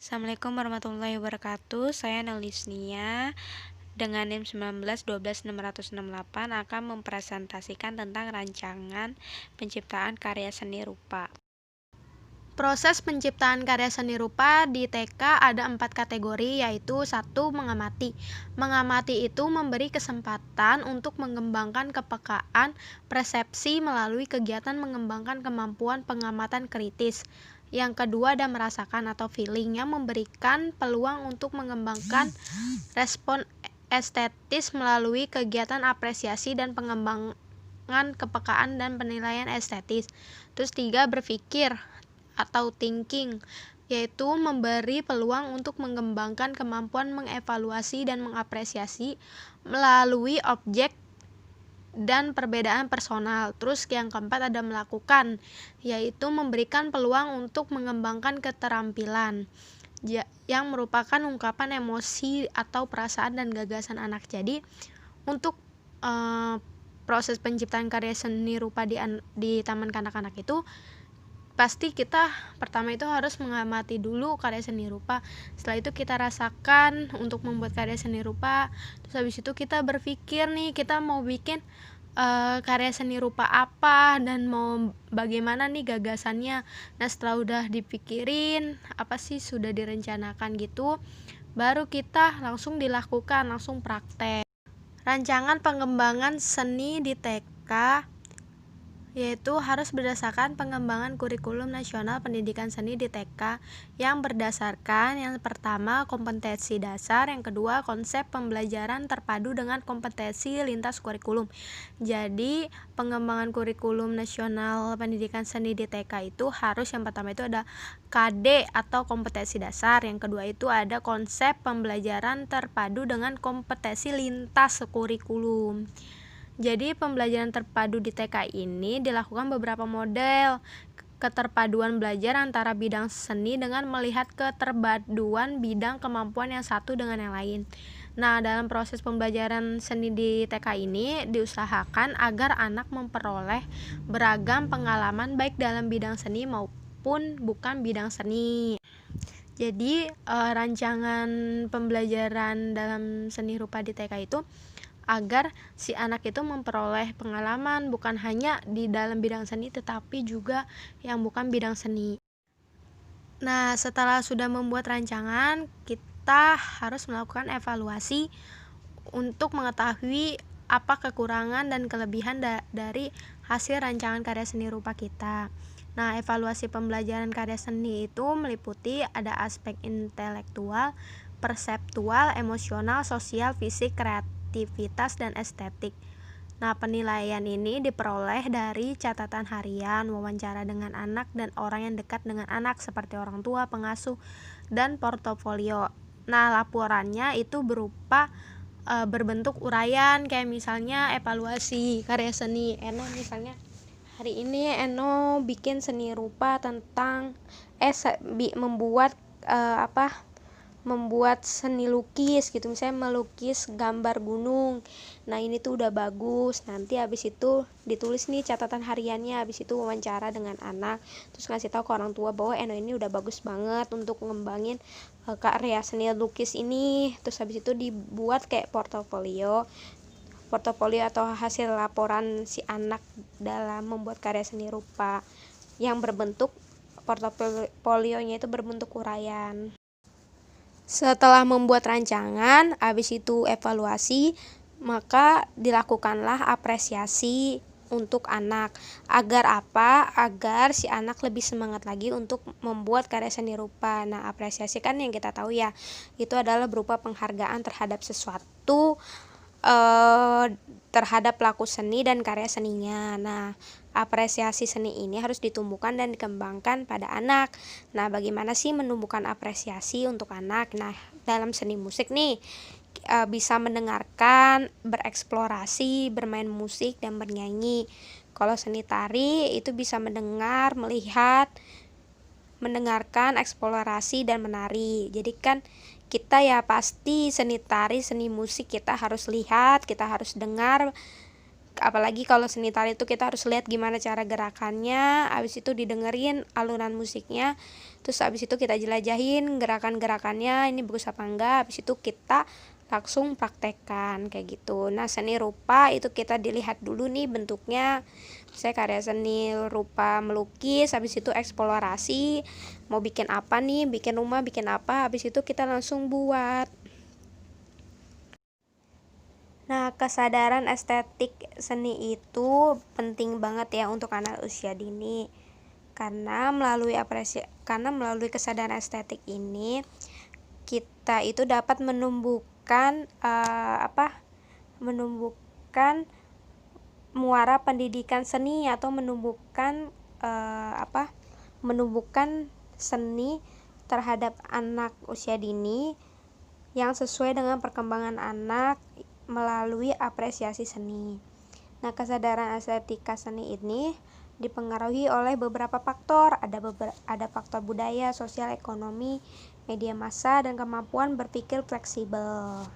Assalamualaikum warahmatullahi wabarakatuh. Saya Nelisnia dengan NIM 19 12 668 akan mempresentasikan tentang rancangan penciptaan karya seni rupa. Proses penciptaan karya seni rupa di TK ada 4 kategori, yaitu 1. Mengamati. Mengamati itu memberi kesempatan untuk mengembangkan kepekaan persepsi melalui kegiatan mengembangkan kemampuan pengamatan kritis. Yang kedua ada merasakan atau feeling, yang memberikan peluang untuk mengembangkan respon estetis melalui kegiatan apresiasi dan pengembangan kepekaan dan penilaian estetis. Terus 3. Berpikir atau thinking, yaitu memberi peluang untuk mengembangkan kemampuan mengevaluasi dan mengapresiasi melalui objek dan perbedaan personal. Terus yang keempat ada melakukan, yaitu memberikan peluang untuk mengembangkan keterampilan yang merupakan ungkapan emosi atau perasaan dan gagasan anak. Jadi untuk proses penciptaan karya seni rupa di taman kanak-kanak itu pasti kita pertama itu harus mengamati dulu karya seni rupa. Setelah itu kita rasakan untuk membuat karya seni rupa. Terus habis itu kita berpikir nih, kita mau bikin karya seni rupa apa dan mau bagaimana nih gagasannya. Nah setelah udah dipikirin apa sih sudah direncanakan gitu, baru kita langsung dilakukan, langsung praktek. Rancangan pengembangan seni di TK yaitu harus berdasarkan pengembangan kurikulum nasional pendidikan seni di TK yang berdasarkan yang pertama kompetensi dasar, yang kedua konsep pembelajaran terpadu dengan kompetensi lintas kurikulum. Jadi pengembangan kurikulum nasional pendidikan seni di TK itu harus yang pertama itu ada KD atau kompetensi dasar, yang kedua itu ada konsep pembelajaran terpadu dengan kompetensi lintas kurikulum. Jadi pembelajaran terpadu di TK ini dilakukan beberapa model keterpaduan belajar antara bidang seni dengan melihat keterpaduan bidang kemampuan yang satu dengan yang lain. Nah, dalam proses pembelajaran seni di TK ini diusahakan agar anak memperoleh beragam pengalaman baik dalam bidang seni maupun bukan bidang seni. Jadi rancangan pembelajaran dalam seni rupa di TK itu agar si anak itu memperoleh pengalaman bukan hanya di dalam bidang seni tetapi juga yang bukan bidang seni. Nah, setelah sudah membuat rancangan, kita harus melakukan evaluasi untuk mengetahui apa kekurangan dan kelebihan dari hasil rancangan karya seni rupa kita. Nah, evaluasi pembelajaran karya seni itu meliputi ada aspek intelektual, perseptual, emosional, sosial, fisik, kreativitas, dan estetik. Nah, penilaian ini diperoleh dari catatan harian, wawancara dengan anak dan orang yang dekat dengan anak seperti orang tua, pengasuh, dan portofolio. Nah, laporannya itu berupa berbentuk uraian, kayak misalnya evaluasi karya seni. Misalnya hari ini Eno bikin seni rupa tentang membuat seni lukis gitu, misalnya melukis gambar gunung. Nah ini tuh udah bagus, nanti habis itu ditulis nih catatan hariannya, habis itu wawancara dengan anak, terus ngasih tahu ke orang tua bahwa Eno ini udah bagus banget untuk ngembangin karya seni lukis ini. Terus habis itu dibuat kayak portofolio atau hasil laporan si anak dalam membuat karya seni rupa yang berbentuk portofolionya itu berbentuk uraian. Setelah membuat rancangan, habis itu evaluasi, maka dilakukanlah apresiasi untuk anak. Agar apa? Agar si anak lebih semangat lagi untuk membuat karya seni rupa. Nah, apresiasi kan yang kita tahu ya, itu adalah berupa penghargaan terhadap sesuatu, terhadap pelaku seni dan karya seninya. Nah, apresiasi seni ini harus ditumbuhkan dan dikembangkan pada anak. Nah, bagaimana sih menumbuhkan apresiasi untuk anak? Nah, dalam seni musik nih bisa mendengarkan, bereksplorasi, bermain musik, dan bernyanyi. Kalau seni tari itu bisa mendengar, melihat, mendengarkan, eksplorasi, dan menari. Jadi kan kita ya pasti seni tari, seni musik kita harus lihat, kita harus dengar, apalagi kalau seni tari itu kita harus lihat gimana cara gerakannya, habis itu didengerin alunan musiknya, terus habis itu kita jelajahin gerakan-gerakannya ini bagus apa enggak, habis itu kita langsung praktekkan kayak gitu. Nah, seni rupa itu kita dilihat dulu nih bentuknya. Saya karya seni rupa melukis, habis itu eksplorasi, mau bikin apa nih, bikin rumah, bikin apa, habis itu kita langsung buat. Nah, kesadaran estetik seni itu penting banget ya untuk anak usia dini. Karena melalui kesadaran estetik ini kita itu dapat menumbuhkan menumbuhkan muara pendidikan seni atau menumbuhkan seni terhadap anak usia dini yang sesuai dengan perkembangan anak melalui apresiasi seni. Nah, kesadaran estetika seni ini dipengaruhi oleh beberapa faktor. Ada faktor budaya, sosial, ekonomi, media massa, dan kemampuan berpikir fleksibel.